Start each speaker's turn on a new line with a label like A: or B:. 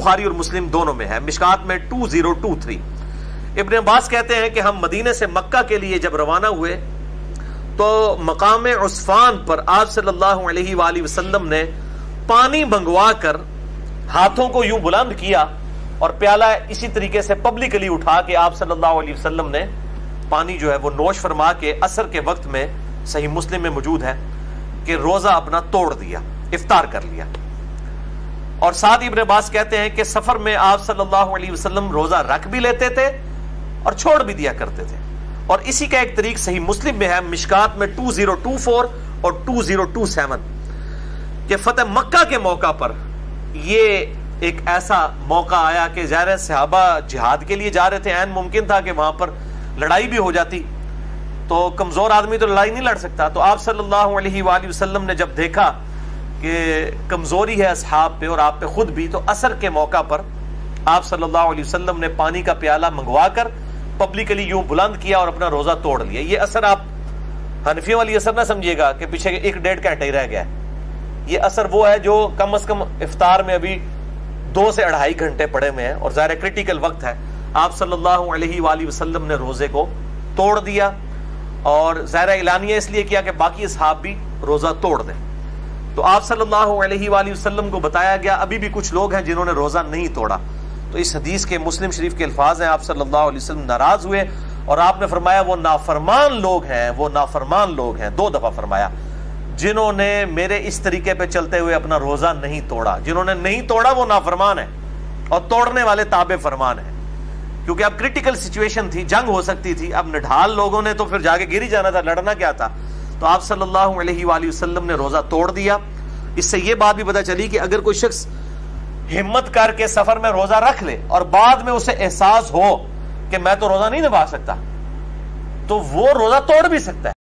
A: बुखारी और मुस्लिम दोनों में है, मिशकात में 2023। इब्न अब्बास कहते हैं कि हम मदीने से मक्का के लिए जब रवाना हुए तो मकाम उस्फान पर आप सल्लल्लाहु अलैहि वसल्लम ने पानी मंगवा कर हाथों को यूं बुलंद किया और प्याला इसी तरीके से पब्लिकली उठा के आप सल्लल्लाहु अलैहि वसल्लम ने पानी जो है वो नोश फरमा के असर के वक्त में, सही मुस्लिम में मौजूद है कि रोजा अपना तोड़ दिया, इफ्तार कर लिया। और साथ इब्न अब्बास कहते हैं कि सफर में आप सल्लल्लाहु अलैहि वसल्लम रोजा रख भी लेते थे और छोड़ भी दिया करते थे। और इसी का एक तरीक सही मुस्लिम में है, मिशकात में 2024 और 2027 कि फतेह मक्का के मौका पर ये एक ऐसा मौका आया कि ज़ाहिर सहाबा जिहाद के लिए जा रहे थे, ऐन मुमकिन था कि वहां पर लड़ाई भी हो जाती, तो कमजोर आदमी तो लड़ाई नहीं लड़ सकता। तो आप सल्लल्लाहु अलैहि वसल्लम ने जब देखा कि कमजोरी है असहाब पे और आप पे खुद भी, तो असर के मौका पर आप सल्लल्लाहु अलैहि वसल्लम ने पानी का प्याला मंगवा कर पब्लिकली यूं बुलंद किया और अपना रोजा तोड़ लिया। ये असर आप हनफियों वाली असर ना समझिएगा कि पीछे 1-1.5 घंटे ही रह गया है। ये असर वो है जो कम से कम इफ्तार में अभी 2 से 2.5 घंटे पड़े हुए हैं और ज़ाहिर क्रिटिकल वक्त है। आप सल्लल्लाहु अलैहि वसल्लम ने रोजे को तोड़ दिया और ज़ाहिर एलानिया इसलिए किया कि बाकी असहाब भी रोजा तोड़ दें। तो आप सल्लल्लाहु अलैहि वसल्लम को बताया गया अभी भी कुछ लोग हैं जिन्होंने रोजा नहीं तोड़ा। तो इस हदीस के मुस्लिम शरीफ के अल्फाज हैं, आप सल्लल्लाहु अलैहि वसल्लम नाराज हुए और आपने फरमाया वो नाफरमान लोग हैं, वो नाफरमान लोग हैं, 2 दफा फरमाया, जिन्होंने मेरे इस तरीके पे चलते हुए अपना रोजा नहीं तोड़ा। जिन्होंने नहीं तोड़ा वो नाफरमान है और तोड़ने वाले ताबे फरमान है, क्योंकि अब क्रिटिकल सिचुएशन थी, जंग हो सकती थी। अब निढाल लोगों ने तो फिर जाके गिर ही जाना था, लड़ना क्या था। तो आप सल्लल्लाहु अलैहि वसल्लम ने रोजा तोड़ दिया। इससे ये बात भी पता चली कि अगर कोई शख्स हिम्मत करके सफर में रोजा रख ले और बाद में उसे एहसास हो कि मैं तो रोजा नहीं निभा सकता, तो वो रोजा तोड़ भी सकता है।